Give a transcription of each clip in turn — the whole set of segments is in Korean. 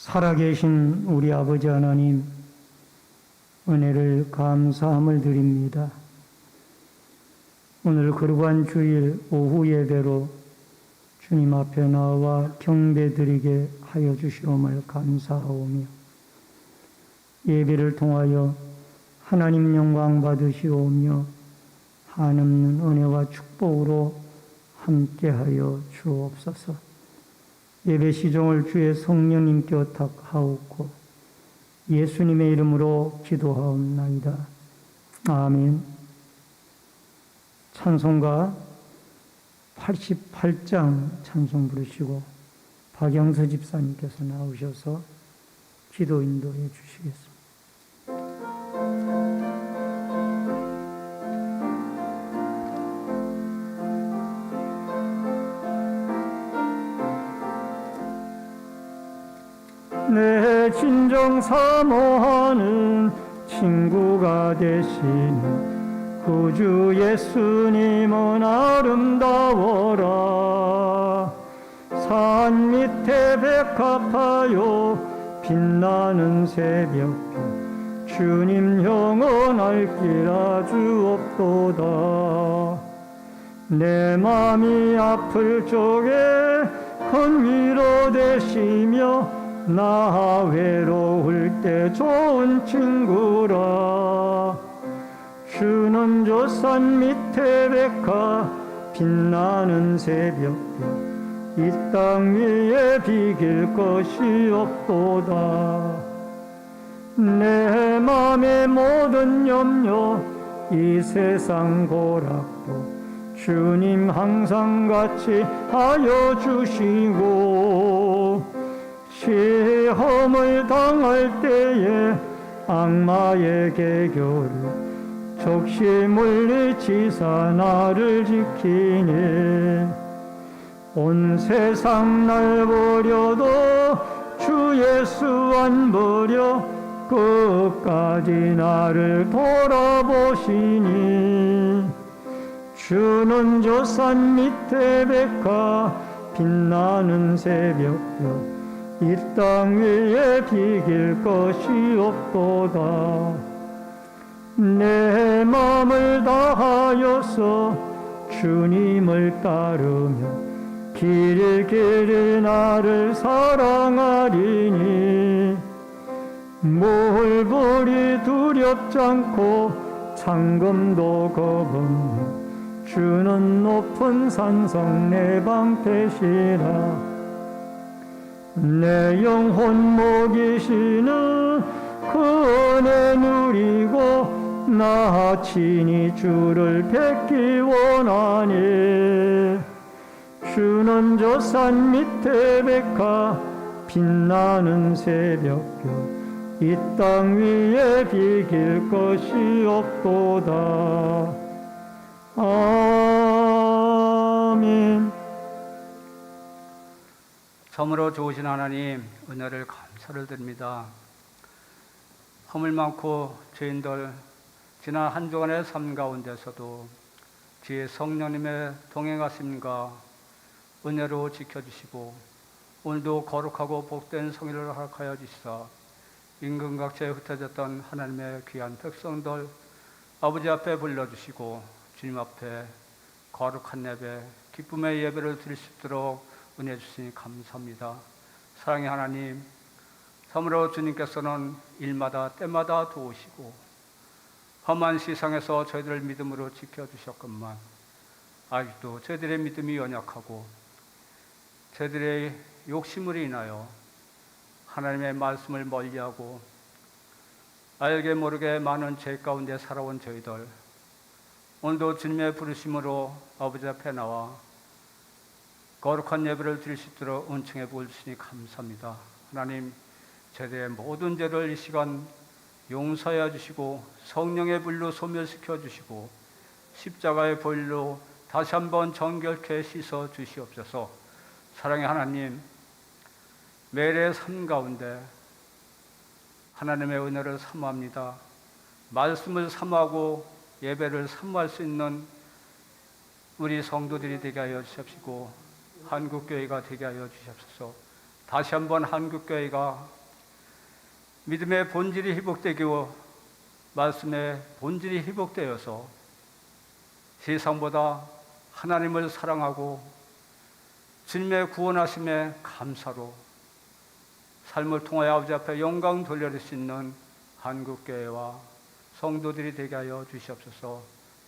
살아계신 우리 아버지 하나님, 은혜를 감사함을 드립니다. 오늘 거룩한 주일 오후 예배로 주님 앞에 나와 경배드리게 하여 주시옵을 감사하오며, 예배를 통하여 하나님 영광 받으시오며 한없는 은혜와 축복으로 함께하여 주옵소서. 예배 시종을 주의 성령님께 의탁하옵고 예수님의 이름으로 기도하옵나이다. 아멘. 찬송가 88장 찬송 부르시고 박영서 집사님께서 나오셔서 기도 인도해 주시겠습니다. 내 진정 사모하는 친구가 되시는 구주 예수님은 아름다워라. 산 밑에 백합하여 빛나는 새벽별, 주님 영원할 길 아주 없도다. 내 맘이 아플 적에 큰 위로 되시며 나 외로울 때 좋은 친구라. 주는 저 산 밑에 백합 빛나는 새벽별, 이 땅 위에 비길 것이 없도다. 내 맘의 모든 염려, 이 세상 고락도 주님 항상 같이 하여 주시고, 시험을 당할 때에 악마의 계교를 적시 물리치사 나를 지키니, 온 세상 날 버려도 주 예수 안 버려 끝까지 나를 돌아보시니, 주는 저 산 밑에 백합 빛나는 새벽별, 이 땅 위에 비길 것이 없도다. 내 마음을 다하여서 주님을 따르며 길이 나를 사랑하리니, 물불이 두렵지 않고 창검도 겁없는 주는 높은 산성 내 방패시라. 내 영혼 먹이시는 그 은혜 누리고 나 친히 주를 뵙기 원하니, 주는 저 산 밑에 백합 빛나는 새벽별, 이 땅 위에 비길 것이 없도다. 아멘. 참으로 좋으신 하나님, 은혜를 감사를 드립니다. 허물 많고 죄인들 지난 한 주간의 삶 가운데서도 주의 성령님의 동행하심과 은혜로 지켜주시고, 오늘도 거룩하고 복된 성일을 허락하여 주시사 임금각처에 흩어졌던 하나님의 귀한 백성들 아버지 앞에 불러주시고, 주님 앞에 거룩한 예배, 기쁨의 예배를 드릴 수 있도록 은혜 주시니 감사합니다. 사랑의 하나님, 참으로 주님께서는 일마다 때마다 도우시고 험한 세상에서 저희들을 믿음으로 지켜주셨건만, 아직도 저희들의 믿음이 연약하고 저희들의 욕심으로 인하여 하나님의 말씀을 멀리하고 알게 모르게 많은 죄 가운데 살아온 저희들, 오늘도 주님의 부르심으로 아버지 앞에 나와 거룩한 예배를 드릴 수 있도록 은총해 부어주시니 감사합니다. 하나님, 저희들의 모든 죄를 이 시간 용서해 주시고 성령의 불로 소멸시켜 주시고 십자가의 보혈로 다시 한번 정결케 씻어 주시옵소서. 사랑의 하나님, 매일의 삶 가운데 하나님의 은혜를 사모합니다. 말씀을 사모하고 예배를 사모할 수 있는 우리 성도들이 되게 하여 주십시고 한국교회가 되게 하여 주시옵소서. 다시 한번 한국교회가 믿음의 본질이 회복되고 말씀의 본질이 회복되어서 세상보다 하나님을 사랑하고 주님의 구원하심에 감사로 삶을 통하여 아버지 앞에 영광 돌려드릴 수 있는 한국교회와 성도들이 되게 하여 주시옵소서.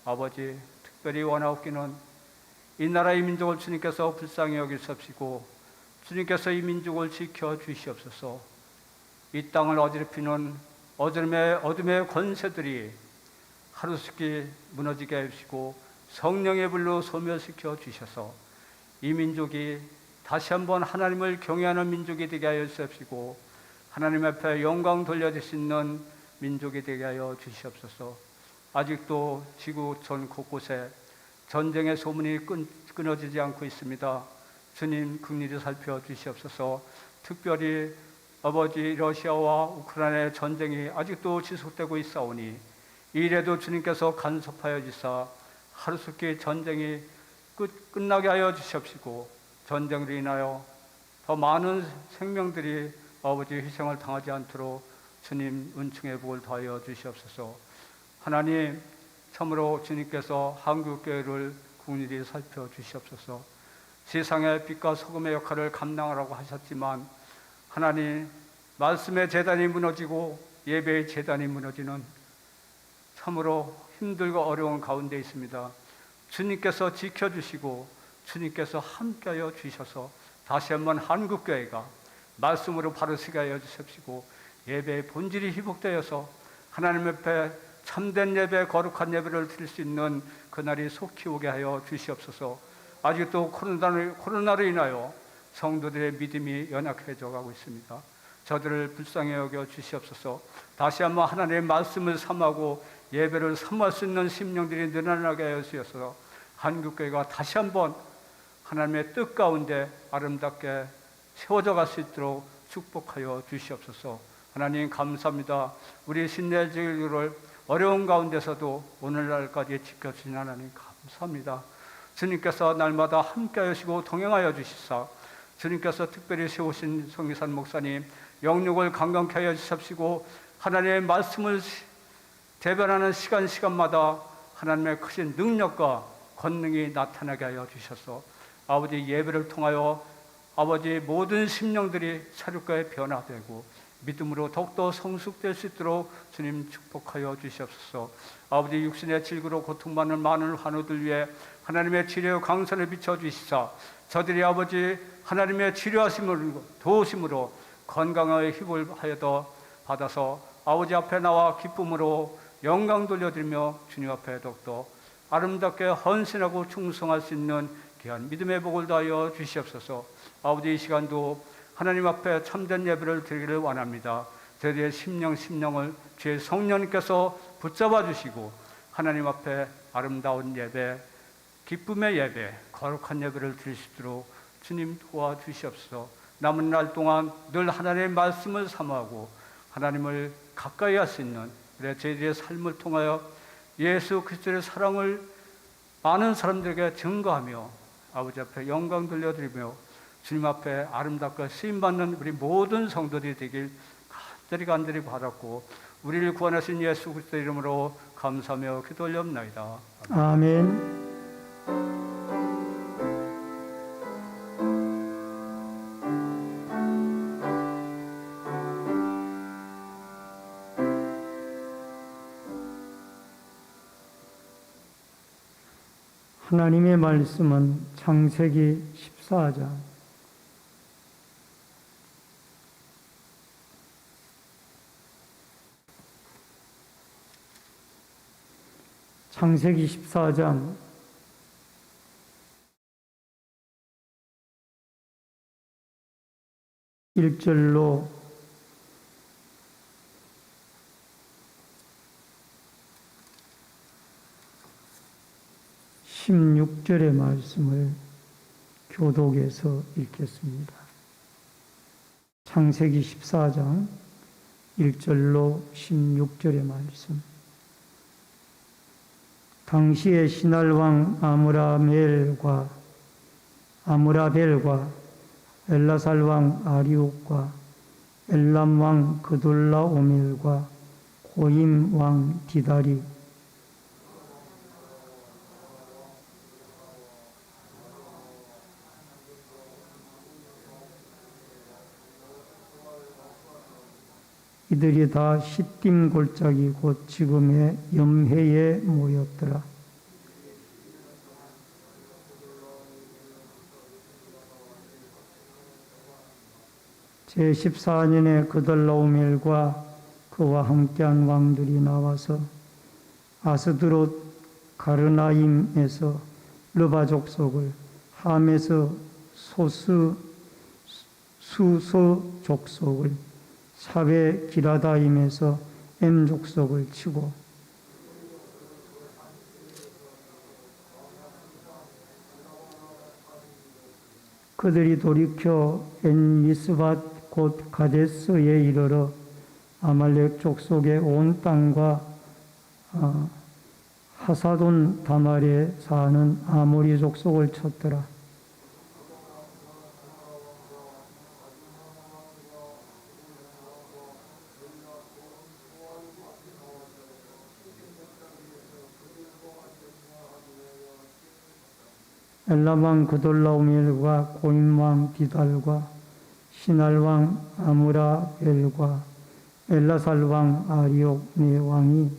아버지, 특별히 원하옵기는 이 나라의 민족을 주님께서 불쌍히 여기시옵시고 주님께서 이 민족을 지켜 주시옵소서. 이 땅을 어지럽히는 어둠의 권세들이 하루속히 무너지게 하시고 성령의 불로 소멸시켜 주셔서 이 민족이 다시 한번 하나님을 경외하는 민족이 되게 하여 주시옵시고 하나님 앞에 영광 돌려줄 수 있는 민족이 되게 하여 주시옵소서. 아직도 지구 전 곳곳에 전쟁의 소문이 끊어지지 않고 있습니다. 주님 긍휼히 살펴주시옵소서. 특별히 아버지 러시아와 우크라이나의 전쟁이 아직도 지속되고 있사오니 이래도 주님께서 간섭하여 주사 하루속히 전쟁이 끝나게 하여 주시옵시고 전쟁으로 인하여 더 많은 생명들이 아버지 희생을 당하지 않도록 주님 은총의 복을 더하여 주시옵소서. 하나님, 참으로 주님께서 한국교회를 긍휼히 살펴주시옵소서. 세상의 빛과 소금의 역할을 감당하라고 하셨지만 하나님, 말씀의 제단이 무너지고 예배의 제단이 무너지는 참으로 힘들고 어려운 가운데 있습니다. 주님께서 지켜주시고 주님께서 함께하여 주셔서 다시 한번 한국교회가 말씀으로 바로 서게 하여 주십시고 예배의 본질이 회복되어서 하나님 앞에 참된 예배, 거룩한 예배를 드릴 수 있는 그날이 속히 오게 하여 주시옵소서. 아직도 코로나로 인하여 성도들의 믿음이 연약해져 가고 있습니다. 저들을 불쌍히 여겨 주시옵소서. 다시 한번 하나님의 말씀을 삼하고 예배를 삼할 수 있는 심령들이 늘어나게 하여 주셔서 한국교회가 다시 한번 하나님의 뜻 가운데 아름답게 세워져 갈 수 있도록 축복하여 주시옵소서. 하나님 감사합니다. 우리 신내주를 어려운 가운데서도 오늘날까지 지켜주신 하나님 감사합니다. 주님께서 날마다 함께 하시고 동행하여 주시사 주님께서 특별히 세우신 성기산 목사님 영육을 강건케 하여 주십시고 하나님의 말씀을 대변하는 시간마다 하나님의 크신 능력과 권능이 나타나게 하여 주셔서 아버지 예배를 통하여 아버지 모든 심령들이 새롭게 변화되고 믿음으로 더욱더 성숙될 수 있도록 주님 축복하여 주시옵소서. 아버지 육신의 질그로 고통받는 많은 환우들 위해 하나님의 치료 강선을 비춰주시사 저들이 아버지 하나님의 치료하심으로 도우심으로 건강의 힘을 하여더 받아서 아버지 앞에 나와 기쁨으로 영광 돌려드리며 주님 앞에 더욱더 아름답게 헌신하고 충성할 수 있는 귀한 믿음의 복을 다하여 주시옵소서. 아버지 이 시간도 하나님 앞에 참된 예배를 드리기를 원합니다. 저희의 심령을 주의 성령님께서 붙잡아 주시고 하나님 앞에 아름다운 예배, 기쁨의 예배, 거룩한 예배를 드릴 수 있도록 주님 도와주시옵소서. 남은 날 동안 늘 하나님의 말씀을 사모하고 하나님을 가까이 할 수 있는 그래 저희들의 삶을 통하여 예수 그리스도의 사랑을 많은 사람들에게 증거하며 아버지 앞에 영광 돌려드리며 주님 앞에 아름답게 쓰임받는 우리 모든 성도들이 되길 간절히 바랐고 우리를 구원하신 예수 그리스도 이름으로 감사하며 기도 올려옵나이다. 아멘. 하나님의 말씀은 창세기 14장 창세기 14장 1절로 16절의 말씀을 교독해서 읽겠습니다. 창세기 14장 1절로 16절의 말씀. 당시에 신할 왕 아므라벨과 엘라살 왕 아리옥과 엘람 왕 그돌라오멜과 고임 왕 디다리, 이들이 다 시딤 골짜기 곧 지금의 염해에 모였더라. 제14년에 그돌라오멜과 그와 함께한 왕들이 나와서 아스드롯 가르나임에서 르바 족속을, 함에서 수소 족속을, 샤베 기라다임에서 엠 족속을 치고 그들이 돌이켜 엔미스밭 곧 가데스에 이르러 아말렉 족속의 온 땅과 하사돈 다말에 사는 아모리 족속을 쳤더라. 엘람왕 그돌라오멜과 고임왕 디달과 시날왕 아무라벨과 엘라살왕 아리옥 네 왕이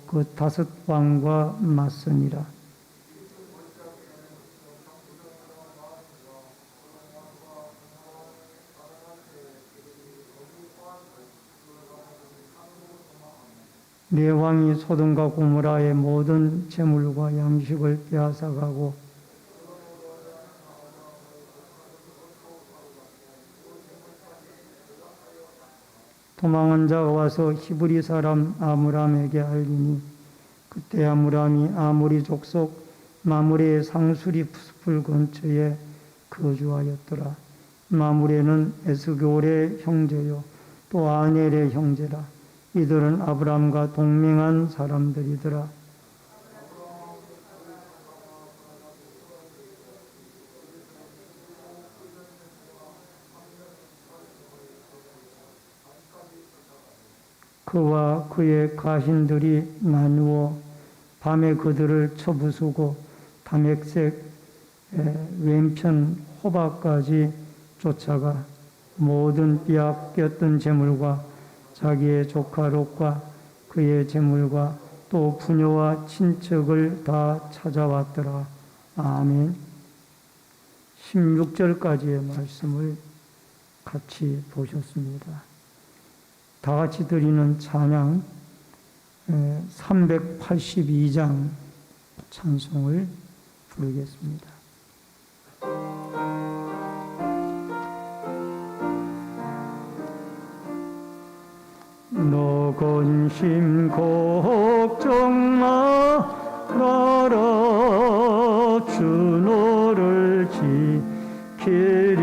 그 다섯 왕과 맞서니라. 네 왕이 소돔과 고모라의 모든 재물과 양식을 빼앗아가고 도망한 자가 와서 히브리 사람 아므람에게 알리니 그때 아므람이 아모리 족속 마므레의 상수리 풀 근처에 거주하였더라. 마므레는 에스골의 형제요 또 아넬의 형제라. 이들은 아브람과 동맹한 사람들이더라. 그와 그의 가신들이 나누어 밤에 그들을 쳐부수고 다맥색 왼편 호박까지 쫓아가 모든 빼앗겼던 재물과 자기의 조카 롯과 그의 재물과 또 부녀와 친척을 다 찾아왔더라. 아멘. 16절까지의 말씀을 같이 보셨습니다. 다 같이 드리는 찬양 382장 찬송을 부르겠습니다. 너 근심 걱정 말아라 주 너를 지키리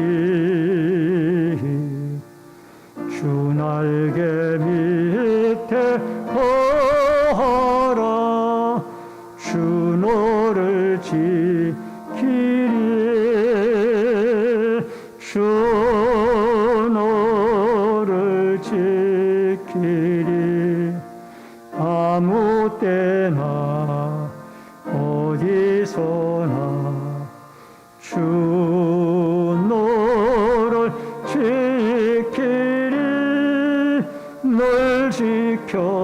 주 날개 밑에 거하라 주 너를 지키리 주 너를 지키리 아무 때나 어디서나 주 너를 지키리 널 지켜주시리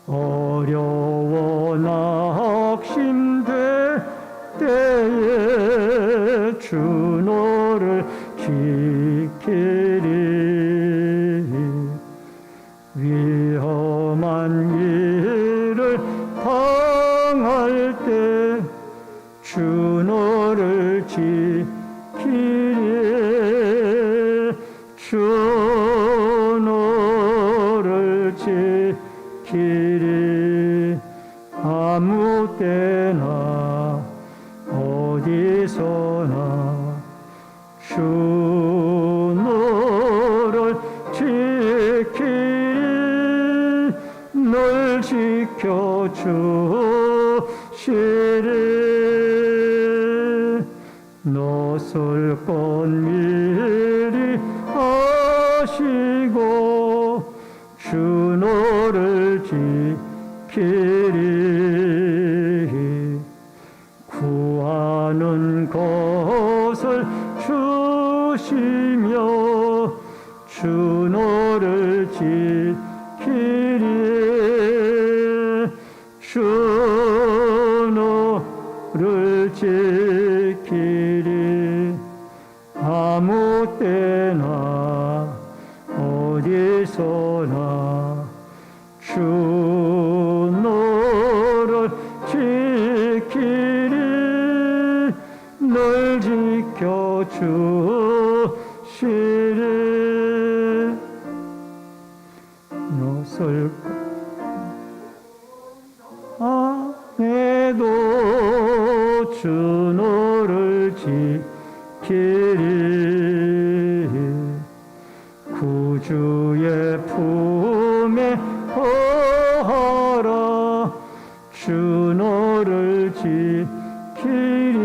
어려워 낙심될 때에 주 너를 지키리 위험한 일을 당할 때 주 너를 지키리 주 너를 지키리 아무 때나 어디서나 주 너를 지키리 널 지켜주시리 노설꽃 미리 하시고 주 너를 지키리 구하는 것을 주시며 주 너를 지키리 주 너를 지키리 아무 때나 어디서나 주 너를 지키리 널 지켜주시리 노설 아내도 주 너를 지키리 구주의 품에 거하라 주 너를 지키리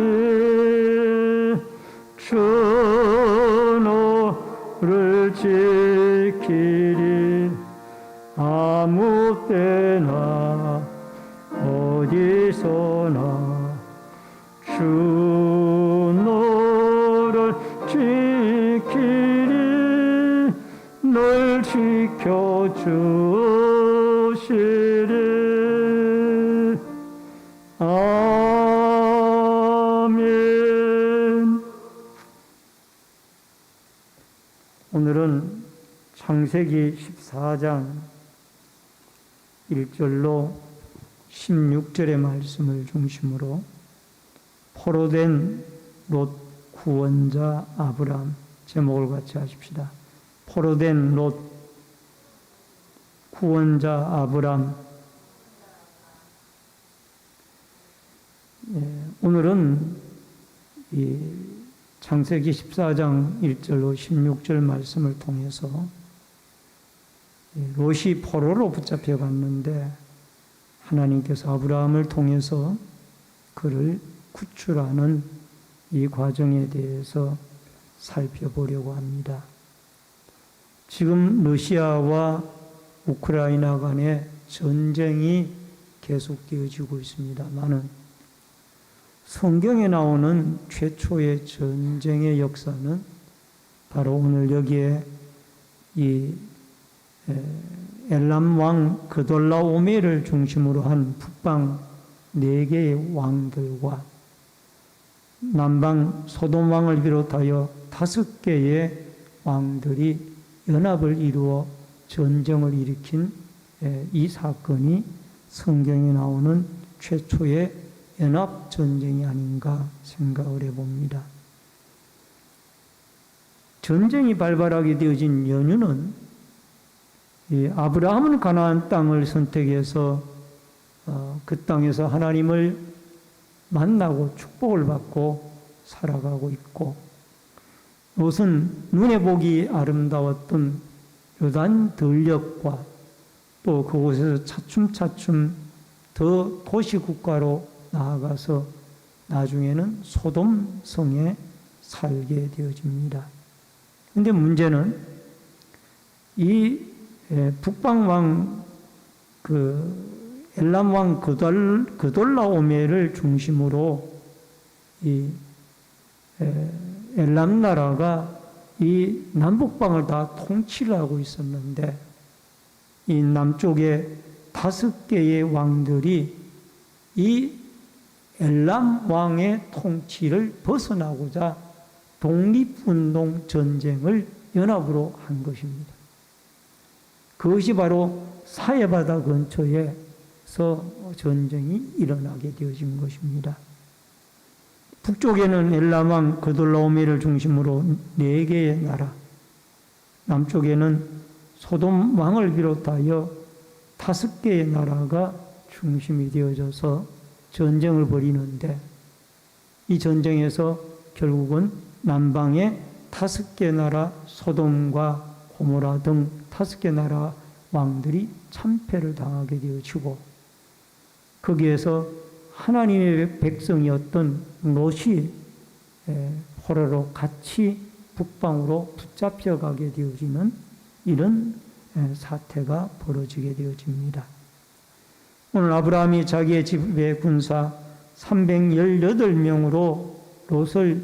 주 너를 지키리 아무 때나 어디서나 주 너를 지키리 널 지켜주시리 아멘. 오늘은 창세기 14장 1절로 16절의 말씀을 중심으로 포로된 롯 구원자 아브람 제목을 같이 하십시다. 포로된 롯 구원자 아브람. 오늘은 이 창세기 14장 1절로 16절 말씀을 통해서 롯이 포로로 붙잡혀 갔는데 하나님께서 아브라함을 통해서 그를 구출하는 이 과정에 대해서 살펴보려고 합니다. 지금 러시아와 우크라이나 간의 전쟁이 계속되어지고 있습니다만은 성경에 나오는 최초의 전쟁의 역사는 바로 오늘 여기에 이 엘람 왕 그돌라오메를 중심으로 한 북방 4개의 왕들과 남방 소돔 왕을 비롯하여 5개의 왕들이 연합을 이루어 전쟁을 일으킨 이 사건이 성경에 나오는 최초의 연합 전쟁이 아닌가 생각을 해봅니다. 전쟁이 발발하게 되어진 연유는 아브라함은 가나안 땅을 선택해서 그 땅에서 하나님을 만나고 축복을 받고 살아가고 있고, 롯은 눈에 보기 아름다웠던 요단 들녘과 또 그곳에서 차츰차츰 더 도시국가로 나아가서 나중에는 소돔 성에 살게 되어집니다. 그런데 문제는 이 북방왕 엘람왕 그돌라오메를 중심으로 이 엘람 나라가 이 남북방을 다 통치를 하고 있었는데, 이 남쪽에 5개의 왕들이 이 엘람 왕의 통치를 벗어나고자 독립운동 전쟁을 연합으로 한 것입니다. 그것이 바로 사해바다 근처에서 전쟁이 일어나게 되어진 것입니다. 북쪽에는 엘람 왕 그돌라오메를 중심으로 4개의 나라, 남쪽에는 소돔 왕을 비롯하여 5개의 나라가 중심이 되어져서 전쟁을 벌이는데, 이 전쟁에서 결국은 남방의 5개 나라 소돔과 고모라 등 5개 나라 왕들이 참패를 당하게 되어지고, 거기에서 하나님의 백성이었던 롯이 포로로 같이 북방으로 붙잡혀가게 되어지는 이런 사태가 벌어지게 되어집니다. 오늘 아브라함이 자기의 집의 군사 318명으로 롯을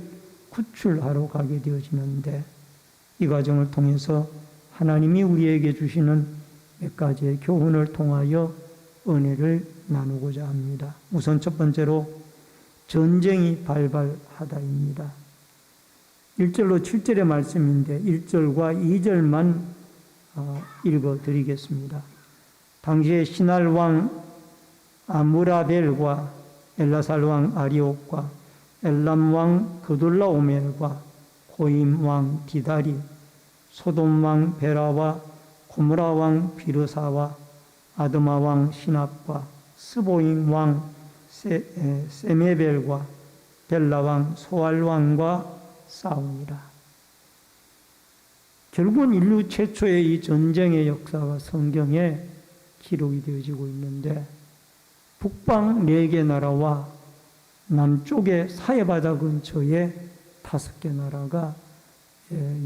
구출하러 가게 되어지는데, 이 과정을 통해서 하나님이 우리에게 주시는 몇 가지의 교훈을 통하여 은혜를 나누고자 합니다. 우선 첫 번째로 전쟁이 발발하다입니다. 1절로 7절의 말씀인데 1절과 2절만 읽어드리겠습니다. 당시에 시날 왕 아무라벨과 엘라살 왕 아리옥과 엘람 왕 그돌라오멜과 고임 왕 디다리, 소돔 왕 베라와 고므라 왕 비르사와 아드마 왕 시납과 스보임 왕 세메벨과 벨라 왕 소알 왕과 싸우니라. 결국은 인류 최초의 이 전쟁의 역사가 성경에 기록이 되어지고 있는데, 북방 4개 나라와 남쪽의 사해바다 근처에 5개 나라가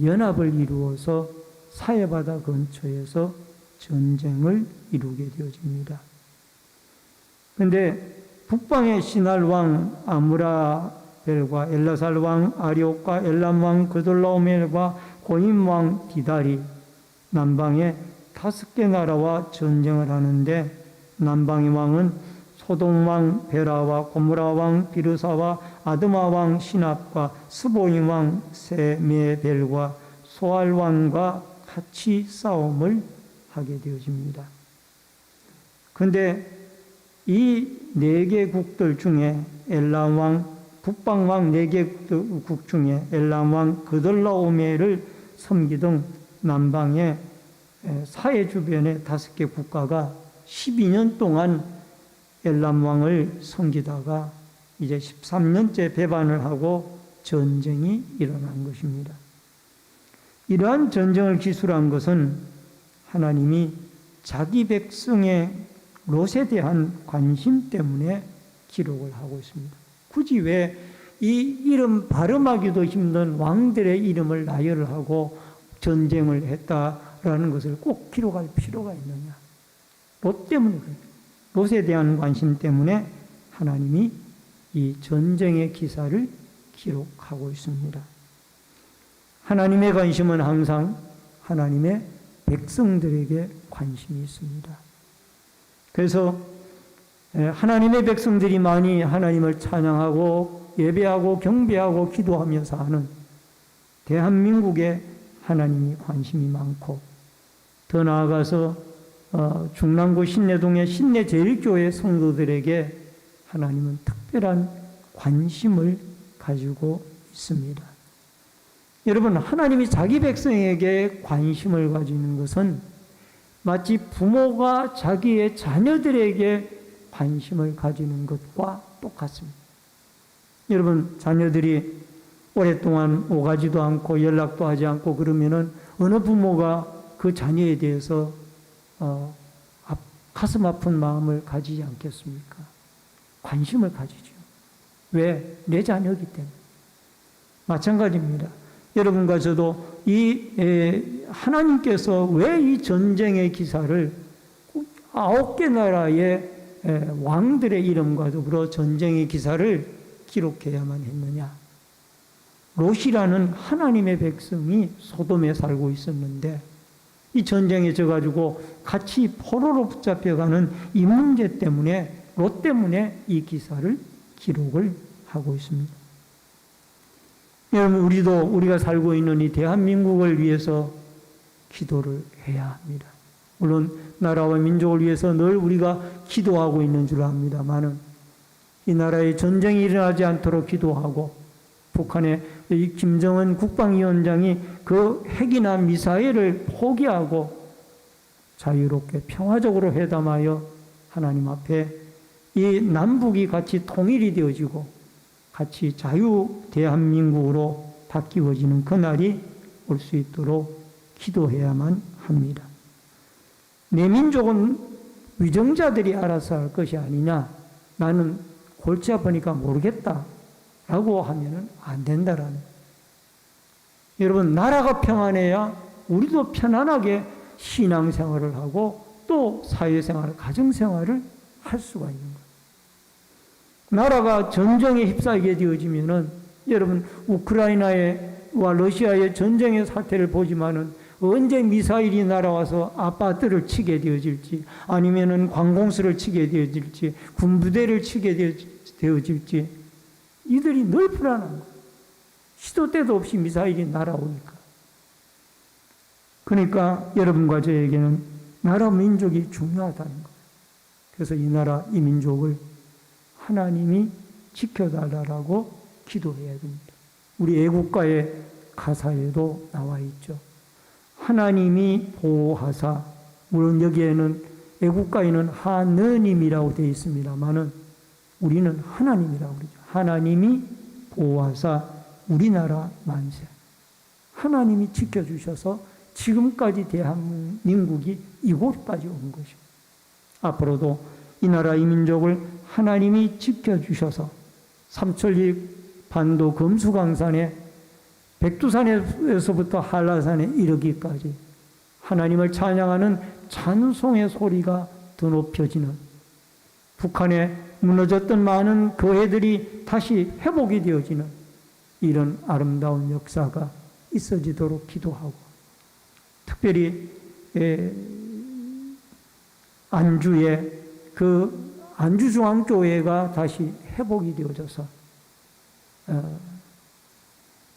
연합을 이루어서 사해바다 근처에서 전쟁을 이루게 되어집니다. 그런데 북방의 시날 왕 아무라벨과 엘라살 왕 아리옥과 엘람 왕 그돌라오멜과 고임 왕 디다리, 남방의 5개 나라와 전쟁을 하는데, 남방의 왕은 소돔 왕 베라와 고므라 왕 비르사와 아드마 왕 시납과 스보임 왕 세메벨과 소알 왕과 같이 싸움을 하게 되어집니다. 그런데 이 4개 국들 중에 엘람 왕, 북방 왕 4개 국 중에 엘람 왕 그돌라오멜을 섬기던 남방의 사해 주변의 5개 국가가 12년 동안 엘람 왕을 섬기다가 이제 13년째 배반을 하고 전쟁이 일어난 것입니다. 이러한 전쟁을 기술한 것은 하나님이 자기 백성의 롯에 대한 관심 때문에 기록을 하고 있습니다. 굳이 왜 이 이름 발음하기도 힘든 왕들의 이름을 나열을 하고 전쟁을 했다라는 것을 꼭 기록할 필요가 있느냐? 롯 때문에 그래요. 롯에 대한 관심 때문에 하나님이 이 전쟁의 기사를 기록하고 있습니다. 하나님의 관심은 항상 하나님의 백성들에게 관심이 있습니다. 그래서 하나님의 백성들이 많이 하나님을 찬양하고 예배하고 경배하고 기도하며 사는 대한민국에 하나님이 관심이 많고, 더 나아가서 중랑구 신내동의 신내제일교회 성도들에게 하나님은 특별한 관심을 가지고 있습니다. 여러분, 하나님이 자기 백성에게 관심을 가지는 것은 마치 부모가 자기의 자녀들에게 관심을 가지는 것과 똑같습니다. 여러분, 자녀들이 오랫동안 오가지도 않고 연락도 하지 않고 그러면은 어느 부모가 그 자녀에 대해서 가슴 아픈 마음을 가지지 않겠습니까? 관심을 가지죠. 왜? 내 자녀이기 때문에. 마찬가지입니다. 여러분과 저도 하나님께서 왜 이 전쟁의 기사를 9개 나라의 왕들의 이름과 더불어 전쟁의 기사를 기록해야만 했느냐? 롯이라는 하나님의 백성이 소돔에 살고 있었는데, 이 전쟁에 져가지고 같이 포로로 붙잡혀가는 이 문제 때문에, 롯 때문에 이 기사를 기록을 하고 있습니다. 여러분, 우리가 살고 있는 이 대한민국을 위해서 기도를 해야 합니다. 물론 나라와 민족을 위해서 늘 우리가 기도하고 있는 줄 압니다만은, 이 나라에 전쟁이 일어나지 않도록 기도하고, 북한의 이 김정은 국방위원장이 그 핵이나 미사일을 포기하고 자유롭게 평화적으로 회담하여 하나님 앞에 이 남북이 같이 통일이 되어지고 같이 자유 대한민국으로 바뀌어지는 그날이 올 수 있도록 기도해야만 합니다. 내 민족은 위정자들이 알아서 할 것이 아니냐, 나는 골치 아프니까 모르겠다라고 하면은 안 된다라는 거예요. 여러분, 나라가 평안해야 우리도 편안하게 신앙생활을 하고 또 사회생활, 가정생활을 할 수가 있는 거예요. 나라가 전쟁에 휩싸이게 되어지면은 여러분, 우크라이나와 러시아의 전쟁의 사태를 보지만은 언제 미사일이 날아와서 아파트를 치게 되어질지, 아니면은 관공서를 치게 되어질지, 군부대를 치게 되어질지, 이들이 늘 불안한 거예요. 시도 때도 없이 미사일이 날아오니까. 그러니까 여러분과 저에게는 나라 민족이 중요하다는 거예요. 그래서 이 나라, 이 민족을 하나님이 지켜달라고 기도해야 됩니다. 우리 애국가의 가사에도 나와 있죠. 하나님이 보호하사, 물론 여기에는 애국가에는 하느님이라고 되어 있습니다만은 우리는 하나님이라고 그러죠. 하나님이 보호하사 우리나라 만세. 하나님이 지켜주셔서 지금까지 대한민국이 이곳까지 온 것이고, 앞으로도 이 나라 이 민족을 하나님이 지켜주셔서 삼천리 반도 금수강산에 백두산에서부터 한라산에 이르기까지 하나님을 찬양하는 찬송의 소리가 더 높여지는, 북한에 무너졌던 많은 교회들이 다시 회복이 되어지는 이런 아름다운 역사가 있어지도록 기도하고, 특별히 안주에 그 안주중앙교회가 다시 회복이 되어져서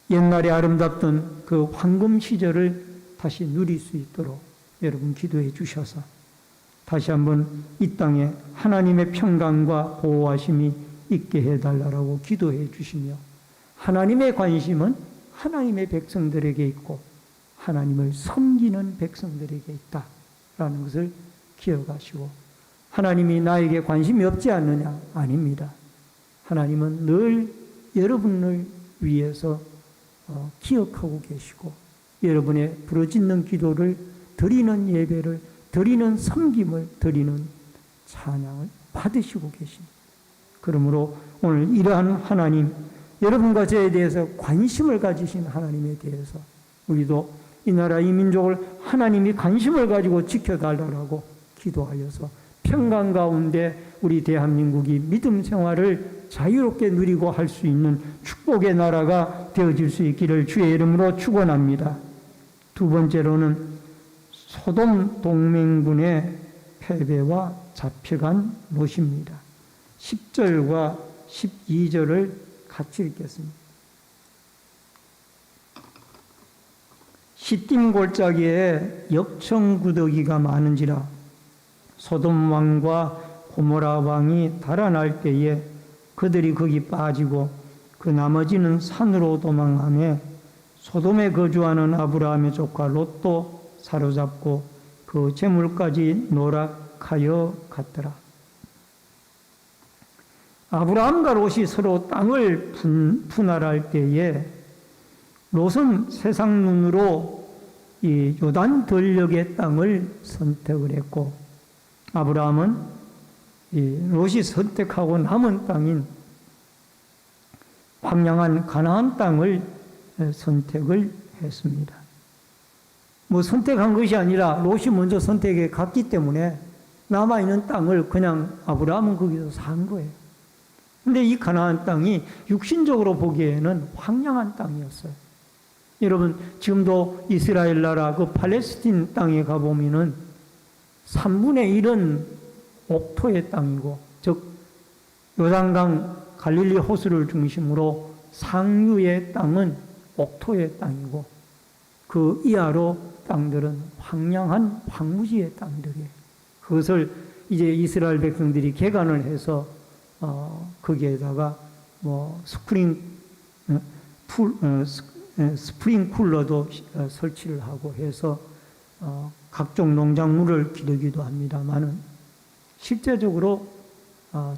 옛날에 아름답던 그 황금 시절을 다시 누릴 수 있도록 여러분 기도해 주셔서 다시 한번 이 땅에 하나님의 평강과 보호하심이 있게 해달라고 기도해 주시며, 하나님의 관심은 하나님의 백성들에게 있고 하나님을 섬기는 백성들에게 있다라는 것을 기억하시고, 하나님이 나에게 관심이 없지 않느냐? 아닙니다. 하나님은 늘 여러분을 위해서 기억하고 계시고, 여러분의 부르짖는 기도를, 드리는 예배를, 드리는 섬김을, 드리는 찬양을 받으시고 계십니다. 그러므로 오늘 이러한 하나님, 여러분과 저에 대해서 관심을 가지신 하나님에 대해서 우리도 이 나라 이 민족을 하나님이 관심을 가지고 지켜달라고 기도하여서 평강 가운데 우리 대한민국이 믿음 생활을 자유롭게 누리고 할 수 있는 축복의 나라가 되어질 수 있기를 주의 이름으로 축원합니다. 두 번째로는 소돔 동맹군의 패배와 잡혀간 롯입니다. 10절과 12절을 같이 읽겠습니다. 시딤 골짜기에 역청구더기가 많은지라 소돔 왕과 고모라 왕이 달아날 때에 그들이 거기 빠지고 그 나머지는 산으로 도망하며 소돔에 거주하는 아브라함의 조카 롯도 사로잡고 그 재물까지 노락하여 갔더라. 아브라함과 롯이 서로 땅을 분할할 때에 롯은 세상 눈으로 이 요단 들녘의 땅을 선택을 했고, 아브라함은 이 롯이 선택하고 남은 땅인 황량한 가나안 땅을 선택을 했습니다. 뭐 선택한 것이 아니라 롯이 먼저 선택해 갔기 때문에 남아있는 땅을 그냥 아브라함은 거기서 산 거예요. 근데 이 가나안 땅이 육신적으로 보기에는 황량한 땅이었어요. 여러분, 지금도 이스라엘 나라 그 팔레스틴 땅에 가보면은 3분의 1은 옥토의 땅이고, 즉 요단강 갈릴리 호수를 중심으로 상류의 땅은 옥토의 땅이고, 그 이하로 땅들은 황량한 황무지의 땅들이에요. 그것을 이제 이스라엘 백성들이 개간을 해서 거기에다가 뭐 스프링 쿨러도 설치를 하고 해서 각종 농작물을 기르기도 합니다만은 실제적으로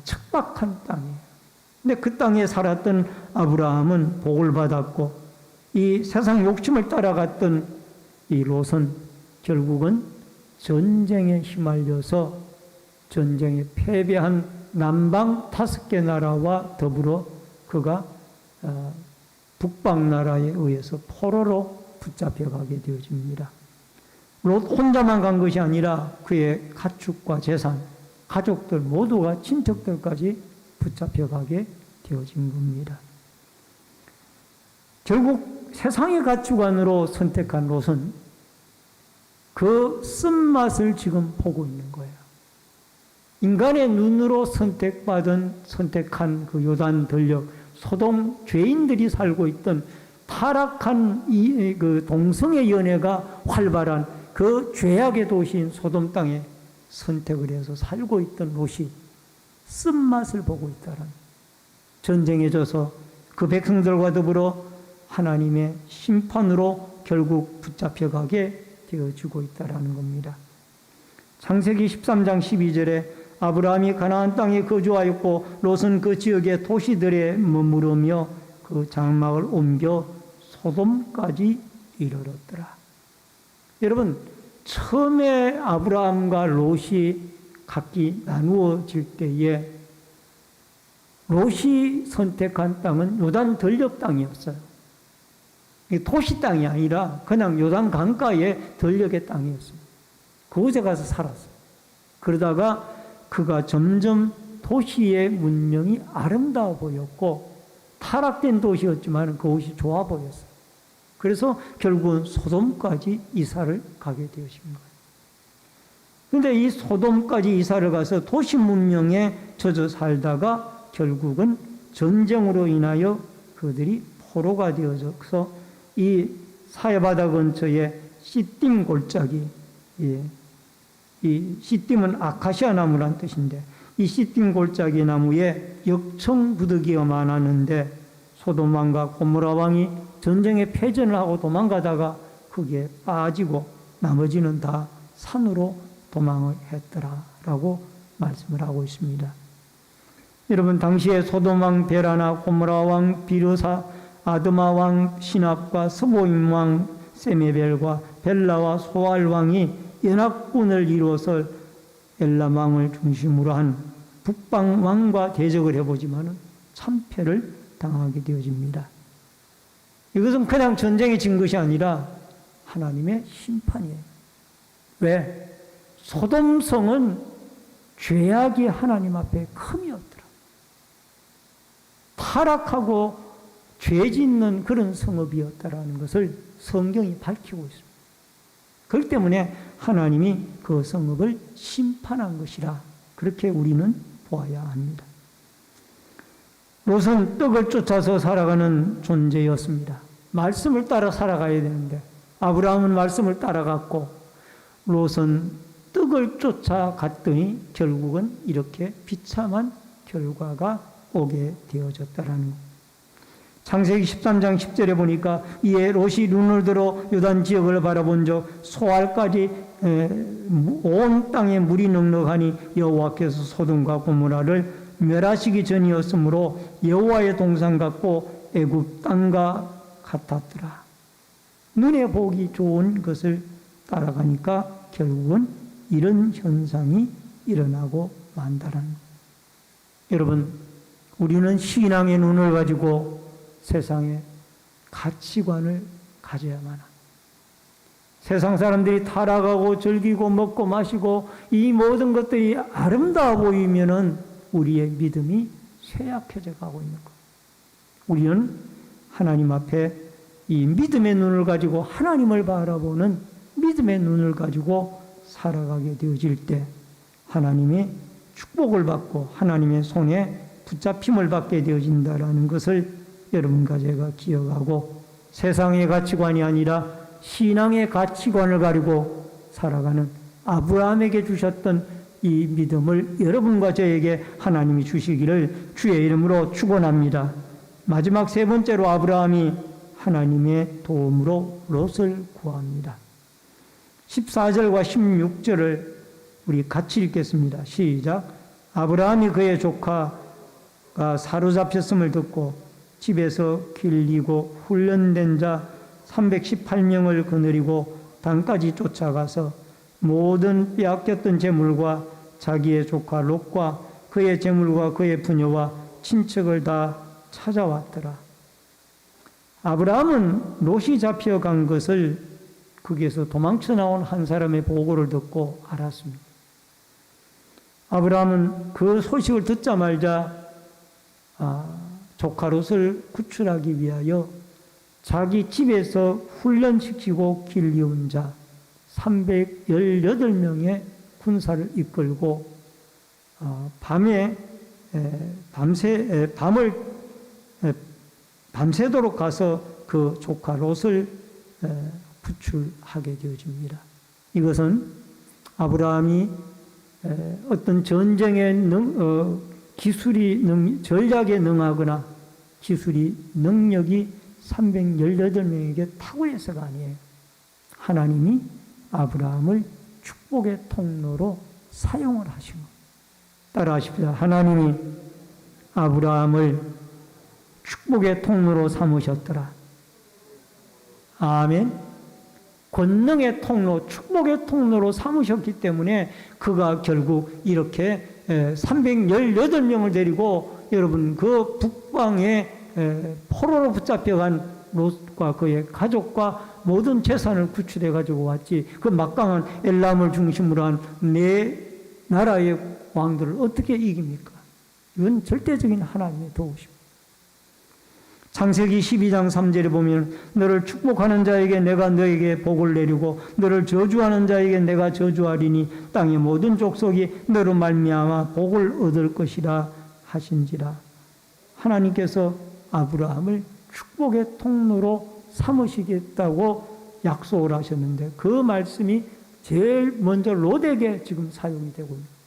척박한 땅이에요. 근데 그 땅에 살았던 아브라함은 복을 받았고, 이 세상 욕심을 따라갔던 이 롯은 결국은 전쟁에 휘말려서 전쟁에 패배한 남방 5개 나라와 더불어 그가 북방 나라에 의해서 포로로 붙잡혀가게 되어집니다. 롯 혼자만 간 것이 아니라 그의 가축과 재산, 가족들 모두가 친척들까지 붙잡혀가게 되어진 겁니다. 결국 세상의 가치관으로 선택한 롯은 그 쓴맛을 지금 보고 있는 거예요. 인간의 눈으로 선택한 그 요단 들녘, 소돔 죄인들이 살고 있던 타락한 그 동성의 연애가 활발한 그 죄악의 도시인 소돔 땅에 선택을 해서 살고 있던 롯이 쓴맛을 보고 있다는, 전쟁에 져서 그 백성들과 더불어 하나님의 심판으로 결국 붙잡혀가게 되어지고 있다는 겁니다. 창세기 13장 12절에 아브라함이 가나안 땅에 거주하였고 롯은 그 지역의 도시들에 머무르며 그 장막을 옮겨 소돔까지 이르렀더라. 여러분, 처음에 아브라함과 롯이 각기 나누어질 때에 롯이 선택한 땅은 요단 들녘 땅이었어요. 도시 땅이 아니라 그냥 요단 강가의 들녘의 땅이었습니다. 그곳에 가서 살았어요. 그러다가 그가 점점 도시의 문명이 아름다워 보였고 타락된 도시였지만 그곳이 좋아 보였어요. 그래서 결국은 소돔까지 이사를 가게 되어진 거예요. 그런데 이 소돔까지 이사를 가서 도시 문명에 젖어 살다가 결국은 전쟁으로 인하여 그들이 포로가 되어져서 이 사해바다 근처에 시딤 골짜기, 이 시딤은 아카시아 나무란 뜻인데 이 시딤 골짜기 나무에 역청 부득이가 많았는데 소돔 왕과 고모라 왕이 전쟁에 패전을 하고 도망가다가 거기에 빠지고 나머지는 다 산으로 도망을 했더라라고 말씀을 하고 있습니다. 여러분, 당시에 소돔 왕 베라나, 고모라 왕 비르사, 아드마 왕 시납과 스보임 왕 세메벨과 벨라와 소알 왕이 연합군을 이루어서 엘람 왕을 중심으로 한 북방 왕과 대적을 해보지만 참패를 당하게 되어집니다. 이것은 그냥 전쟁에 진 것이 아니라 하나님의 심판이에요. 왜? 소돔성은 죄악이 하나님 앞에 큼이었더라. 타락하고 죄 짓는 그런 성읍이었다라는 것을 성경이 밝히고 있습니다. 그렇기 때문에 하나님이 그 성읍을 심판한 것이라 그렇게 우리는 보아야 합니다. 롯은 떡을 쫓아서 살아가는 존재였습니다. 말씀을 따라 살아가야 되는데 아브라함은 말씀을 따라갔고 롯은 떡을 쫓아갔더니 결국은 이렇게 비참한 결과가 오게 되어졌다라는 것. 창세기 13장 10절에 보니까 이에 롯이 눈을 들어 요단 지역을 바라본 적 소알까지 온 땅에 물이 넉넉하니 여호와께서 소돔과 고모라를 멸하시기 전이었으므로 여호와의 동산 같고 애굽 땅과 같았더라. 눈에 보기 좋은 것을 따라가니까 결국은 이런 현상이 일어나고 만다라는 것. 여러분, 우리는 신앙의 눈을 가지고 세상의 가치관을 가져야만 합니다. 세상 사람들이 타락하고 즐기고 먹고 마시고 이 모든 것들이 아름다워 보이면은 우리의 믿음이 쇠약해져 가고 있는 것. 우리는 하나님 앞에 이 믿음의 눈을 가지고 하나님을 바라보는 믿음의 눈을 가지고 살아가게 되어질 때 하나님의 축복을 받고 하나님의 손에 붙잡힘을 받게 되어진다라는 것을 여러분과 제가 기억하고 세상의 가치관이 아니라 신앙의 가치관을 가지고 살아가는 아브라함에게 주셨던 이 믿음을 여러분과 저에게 하나님이 주시기를 주의 이름으로 축원합니다. 마지막 세 번째로 아브라함이 하나님의 도움으로 롯을 구합니다. 14절과 16절을 우리 같이 읽겠습니다. 시작. 아브라함이 그의 조카가 사로잡혔음을 듣고 집에서 길리고 훈련된 자 318명을 거느리고 단까지 쫓아가서 모든 빼앗겼던 재물과 자기의 조카 롯과 그의 재물과 그의 부녀와 친척을 다 찾아왔더라. 아브라함은 롯이 잡혀간 것을 거기에서 도망쳐 나온 한 사람의 보고를 듣고 알았습니다. 아브라함은 그 소식을 듣자마자 조카 롯을 구출하기 위하여 자기 집에서 훈련시키고 길리운 자 318명의 군사를 이끌고 밤새도록 가서 그 조카 롯을 구출하게 되어집니다. 이것은 아브라함이 어떤 전쟁에 전략에 능하거나 기술이 능력이 318명에게 탁월해서가 아니에요. 하나님이 아브라함을 축복의 통로로 사용을 하신 것. 따라하십시오. 하나님이 아브라함을 축복의 통로로 삼으셨더라. 아멘. 권능의 통로, 축복의 통로로 삼으셨기 때문에 그가 결국 이렇게 318명을 데리고 여러분 그 북방에 포로로 붙잡혀간 롯과 그의 가족과 모든 재산을 구출해 가지고 왔지. 그 막강한 엘람을 중심으로 한 네 나라의 왕들을 어떻게 이깁니까? 이건 절대적인 하나님의 도우십니다. 창세기 12장 3절에 보면 너를 축복하는 자에게 내가 너에게 복을 내리고 너를 저주하는 자에게 내가 저주하리니 땅의 모든 족속이 너로 말미암아 복을 얻을 것이라 하신지라. 하나님께서 아브라함을 축복의 통로로 삼으시겠다고 약속을 하셨는데 그 말씀이 제일 먼저 롯에게 지금 사용이 되고 있습니다.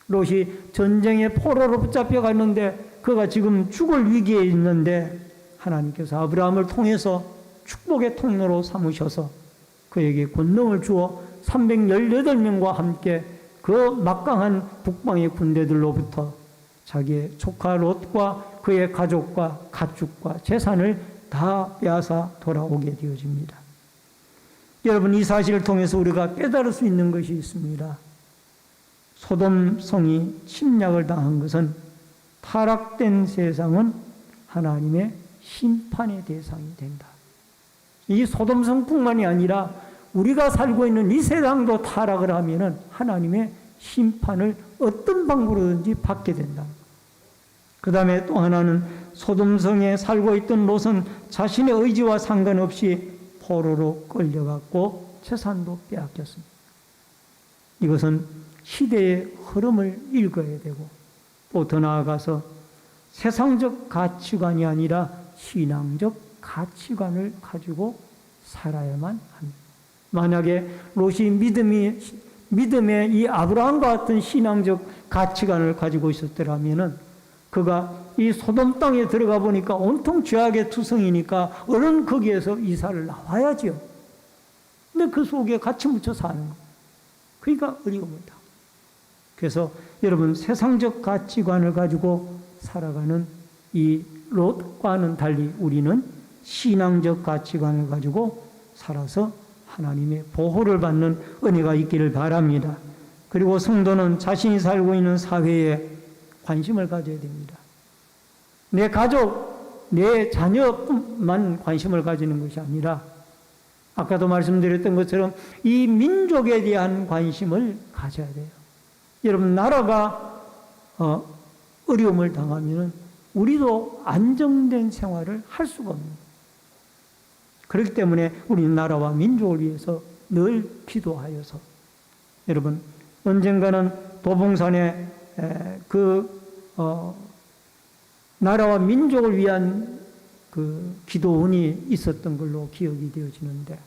롯이 전쟁의 포로로 붙잡혀갔는데 그가 지금 죽을 위기에 있는데 하나님께서 아브라함을 통해서 축복의 통로로 삼으셔서 그에게 권능을 주어 318명과 함께 그 막강한 북방의 군대들로부터 자기의 조카 롯과 그의 가족과 가축과 재산을 다 빼앗아 돌아오게 되어집니다. 여러분, 이 사실을 통해서 우리가 깨달을 수 있는 것이 있습니다. 소돔 성이 침략을 당한 것은 타락된 세상은 하나님의 심판의 대상이 된다. 이 소돔 성뿐만이 아니라 우리가 살고 있는 이 세상도 타락을 하면은 하나님의 심판을 어떤 방법으로든지 받게 된다. 그 다음에 또 하나는 소돔 성에 살고 있던 롯은 자신의 의지와 상관없이 포로로 끌려갔고 재산도 빼앗겼습니다. 이것은 시대의 흐름을 읽어야 되고 또 더 나아가서 세상적 가치관이 아니라 신앙적 가치관을 가지고 살아야만 합니다. 만약에 롯이 믿음의 이 아브라함과 같은 신앙적 가치관을 가지고 있었더라면은 그가 이 소돔 땅에 들어가 보니까 온통 죄악의 투성이니까 얼른 거기에서 이사를 나와야지요. 근데 그 속에 같이 묻혀 사는 거. 그러니까 어려움을 당. 그래서 여러분 세상적 가치관을 가지고 살아가는 이 롯과는 달리 우리는 신앙적 가치관을 가지고 살아서 하나님의 보호를 받는 은혜가 있기를 바랍니다. 그리고 성도는 자신이 살고 있는 사회에 관심을 가져야 됩니다. 내 가족, 내 자녀만 관심을 가지는 것이 아니라 아까도 말씀드렸던 것처럼 이 민족에 대한 관심을 가져야 돼요. 여러분, 나라가 어려움을 당하면 우리도 안정된 생활을 할 수가 없습니다. 그렇기 때문에 우리 나라와 민족을 위해서 늘 기도하여서 여러분 언젠가는 도봉산에 나라와 민족을 위한 그 기도원이 있었던 걸로 기억이 되어지는데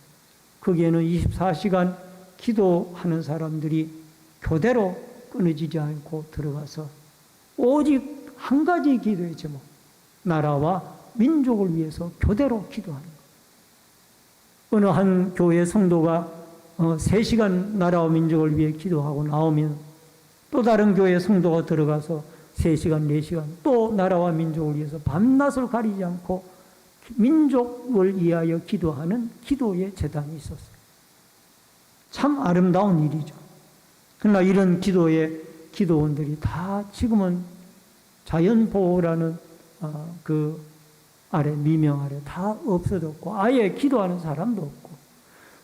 거기에는 24시간 기도하는 사람들이 교대로 끊어지지 않고 들어가서 오직 한 가지 기도의 제목, 나라와 민족을 위해서 교대로 기도하는 것. 어느 한 교회 성도가 3시간 나라와 민족을 위해 기도하고 나오면 또 다른 교회 성도가 들어가서 3시간, 4시간 또 나라와 민족을 위해서 밤낮을 가리지 않고 민족을 위하여 기도하는 기도의 재단이 있었어요. 참 아름다운 일이죠. 그러나 이런 기도의 기도원들이 다 지금은 자연보호라는 그 아래, 미명 아래 다 없어졌고 아예 기도하는 사람도 없고,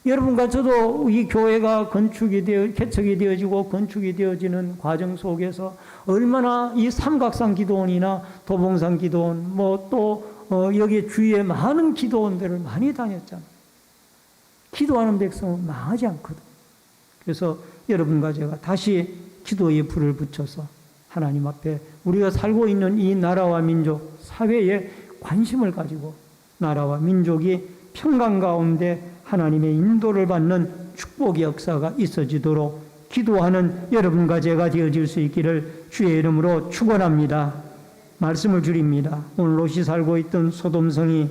여러분과 저도 이 교회가 개척이 되어지고 건축이 되어지는 과정 속에서 얼마나 이 삼각산 기도원이나 도봉산 기도원, 여기 주위에 많은 기도원들을 많이 다녔잖아요. 기도하는 백성은 망하지 않거든. 그래서 여러분과 제가 다시 기도의 불을 붙여서 하나님 앞에 우리가 살고 있는 이 나라와 민족, 사회에 관심을 가지고 나라와 민족이 평강 가운데 하나님의 인도를 받는 축복의 역사가 있어지도록 기도하는 여러분과 제가 되어질 수 있기를 주의 이름으로 축원합니다. 말씀을 드립니다. 오늘 롯이 살고 있던 소돔성이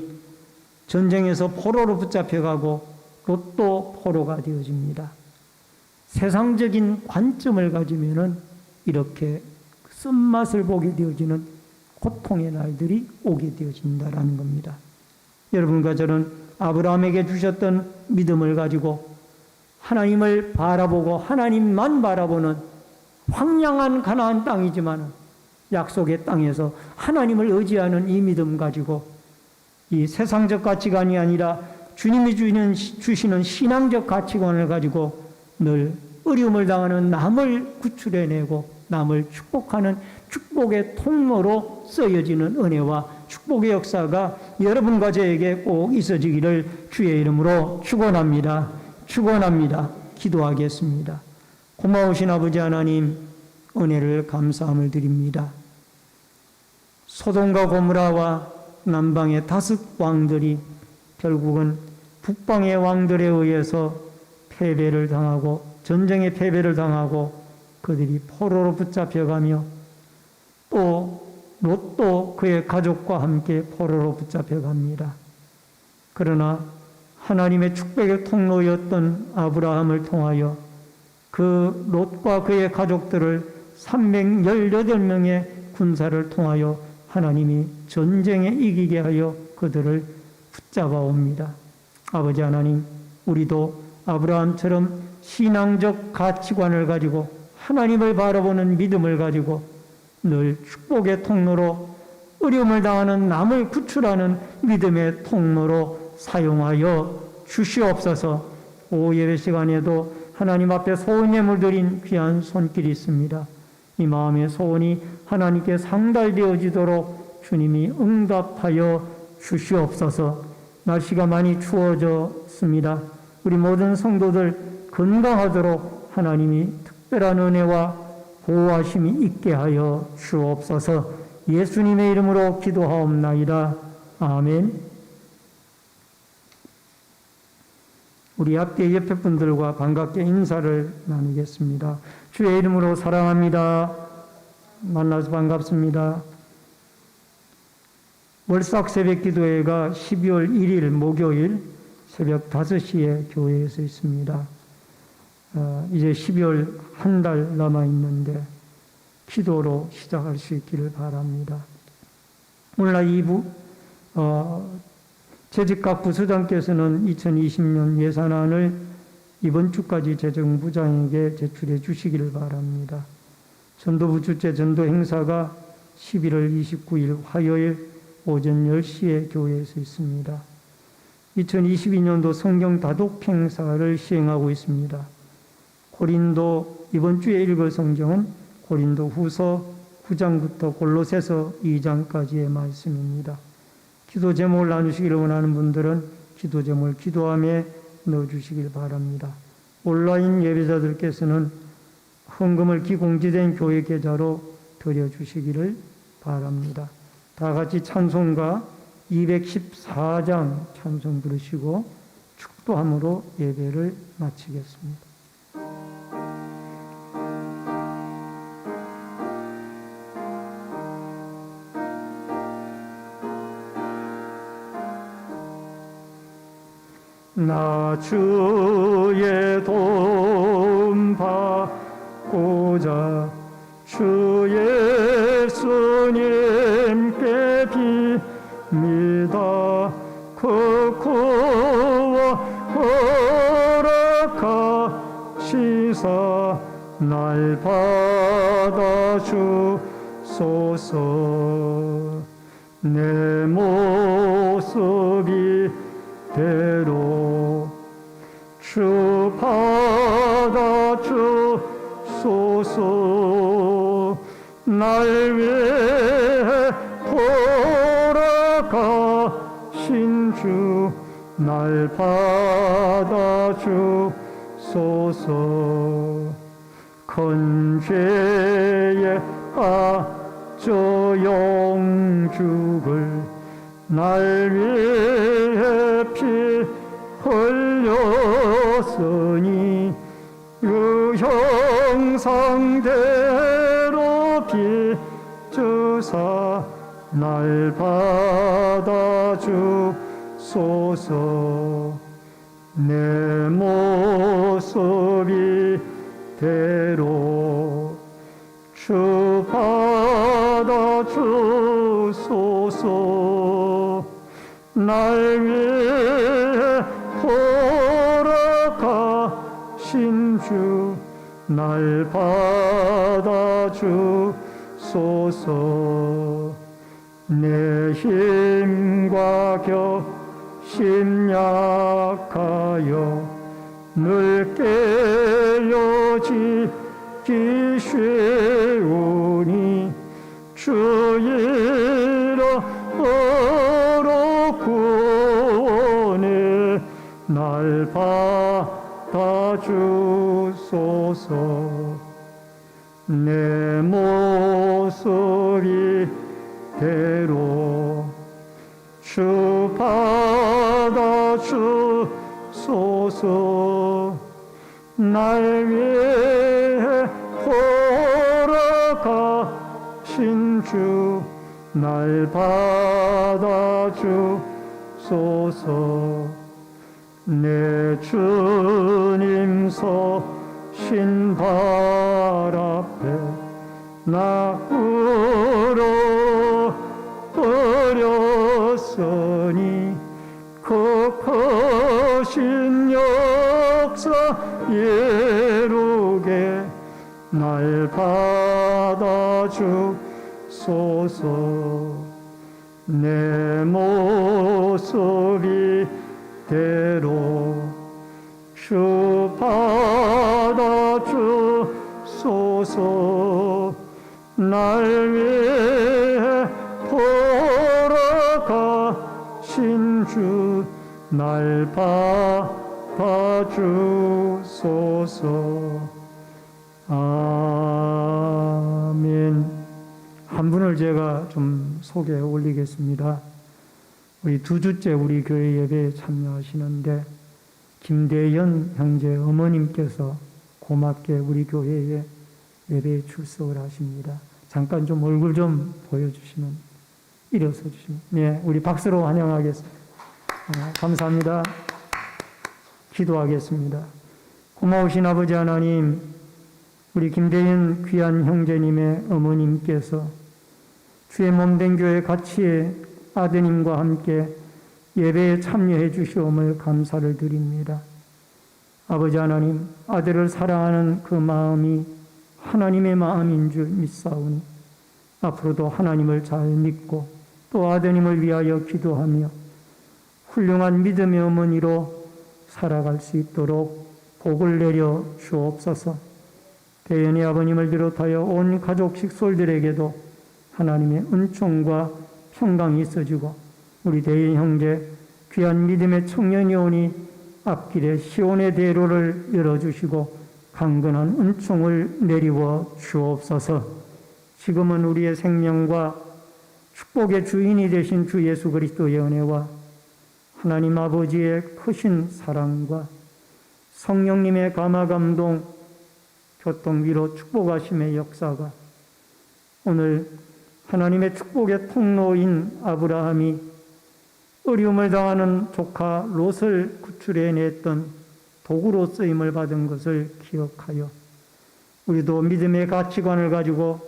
전쟁에서 포로로 붙잡혀가고 롯도 포로가 되어집니다. 세상적인 관점을 가지면은 이렇게 쓴맛을 보게 되어지는 고통의 날들이 오게 되어진다라는 겁니다. 여러분과 저는 아브라함에게 주셨던 믿음을 가지고 하나님을 바라보고 하나님만 바라보는 황량한 가나안 땅이지만 약속의 땅에서 하나님을 의지하는 이 믿음 가지고 이 세상적 가치관이 아니라 주님이 주시는 신앙적 가치관을 가지고 늘 어려움을 당하는 남을 구출해내고 남을 축복하는 축복의 통로로 쓰여지는 은혜와 축복의 역사가 여러분과 저에게 꼭 있어지기를 주의 이름으로 축원합니다. 축원합니다. 기도하겠습니다. 고마우신 아버지 하나님, 은혜를 감사함을 드립니다. 소돔과 고모라와 남방의 다섯 왕들이 결국은 북방의 왕들에 의해서 패배를 당하고 전쟁에 패배를 당하고 그들이 포로로 붙잡혀가며 또 롯도 그의 가족과 함께 포로로 붙잡혀갑니다. 그러나 하나님의 축복의 통로였던 아브라함을 통하여 그 롯과 그의 가족들을 318명의 군사를 통하여 하나님이 전쟁에 이기게 하여 그들을 붙잡아 옵니다. 아버지 하나님, 우리도 아브라함처럼 신앙적 가치관을 가지고 하나님을 바라보는 믿음을 가지고 늘 축복의 통로로 어려움을 당하는 남을 구출하는 믿음의 통로로 사용하여 주시옵소서. 오후 예배 시간에도 하나님 앞에 소원 예물 드린 귀한 손길이 있습니다. 이 마음의 소원이 하나님께 상달되어지도록 주님이 응답하여 주시옵소서. 날씨가 많이 추워졌습니다. 우리 모든 성도들 건강하도록 하나님이 특별한 은혜와 보호하심이 있게 하여 주옵소서. 예수님의 이름으로 기도하옵나이다. 아멘. 우리 앞에 옆에 분들과 반갑게 인사를 나누겠습니다. 주의 이름으로 사랑합니다. 만나서 반갑습니다. 월삭 새벽 기도회가 12월 1일 목요일 새벽 5시에 교회에서 있습니다. 이제 12월 한 달 남아있는데 기도로 시작할 수 있기를 바랍니다. 오늘날 2부 재직각 부수장께서는 2020년 예산안을 이번 주까지 재정부장에게 제출해 주시기를 바랍니다. 전도부 주최 전도 행사가 11월 29일 화요일 오전 10시에 교회에서 있습니다. 2022년도 성경 다독 행사를 시행하고 있습니다. 고린도 이번 주에 읽을 성경은 고린도 후서 9장부터 골로새서 2장까지의 말씀입니다. 기도 제목을 나누시기를 원하는 분들은 기도 제목을 기도함에 넣어주시길 바랍니다. 온라인 예배자들께서는 헌금을 기공지된 교회 계좌로 드려주시기를 바랍니다. 다 같이 찬송가 214장 찬송 부르시고 축도함으로 예배를 마치겠습니다. 나 주의 도움 받고자 주 예수님께 빕니다. 그 구원 허락하시사 날 받아주소서. 내 모습이 대로 주 받아주소서. 날 위해 돌아가신 주 날 받아주소서. 큰 죄에 빠져 영죽을 날 위해 피 흘렸으니 그 형상대로 빚으사 날 받아주소서. 내 모습이 대로 주 받아주소서. 날 위해 돌아가신 주 날 받아주소서. 내 힘과 격심 약하여 늘 깨어지기 쉬우니 주 이름으로 구원해 날 받아주소서. 내 모습이 대로 주 받아주소서. 날 위해 돌아가신 주 날 받아주소서. 내 주님 서신 발 앞에 나 울어버렸으니 그 크신 역사 이루게 날 받아주소서. 내 모습이 대로 주 받아주소서. 날 위해 돌아가신 주 날 받아주소서. 아멘. 한 분을 제가 좀 소개해 올리겠습니다. 우리 두 주째 우리 교회 예배에 참여하시는데 김대연 형제 어머님께서 고맙게 우리 교회에 예배에 출석을 하십니다. 잠깐 좀 얼굴 좀 보여주시면, 일어서 주시면, 네, 우리 박수로 환영하겠습니다. 감사합니다. 기도하겠습니다. 고마우신 아버지 하나님, 우리 김대현 귀한 형제님의 어머님께서 주의 몸된 교회 같이 아드님과 함께 예배에 참여해 주시옴을 감사를 드립니다. 아버지 하나님, 아들을 사랑하는 그 마음이 하나님의 마음인 줄 믿사오니 앞으로도 하나님을 잘 믿고 또 아드님을 위하여 기도하며 훌륭한 믿음의 어머니로 살아갈 수 있도록 복을 내려 주옵소서. 대연이 아버님을 비롯하여 온 가족 식솔들에게도 하나님의 은총과 평강이 있어지고 우리 대연 형제 귀한 믿음의 청년이 오니 앞길에 시온의 대로를 열어주시고 강건한 은총을 내리워 주옵소서. 지금은 우리의 생명과 축복의 주인이 되신 주 예수 그리스도의 은혜와 하나님 아버지의 크신 사랑과 성령님의 감화감동, 교통 위로 축복하심의 역사가 오늘 하나님의 축복의 통로인 아브라함이 어려움을 당하는 조카 롯을 구출해냈던 도구로 쓰임을 받은 것을 기억하여 우리도 믿음의 가치관을 가지고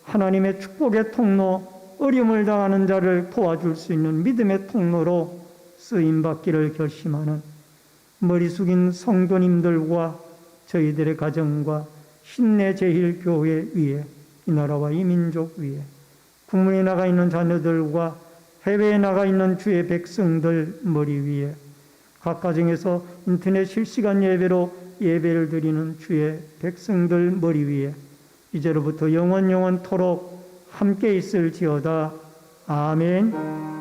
하나님의 축복의 통로, 어려움을 당하는 자를 도와줄 수 있는 믿음의 통로로 쓰임받기를 결심하는 머리 숙인 성도님들과 저희들의 가정과 신내 제일교회 위에 이 나라와 이 민족 위에 국문에 나가 있는 자녀들과 해외에 나가 있는 주의 백성들 머리 위에 각 가정에서 인터넷 실시간 예배로 예배를 드리는 주의 백성들 머리 위에 이제로부터 영원토록 함께 있을지어다. 아멘.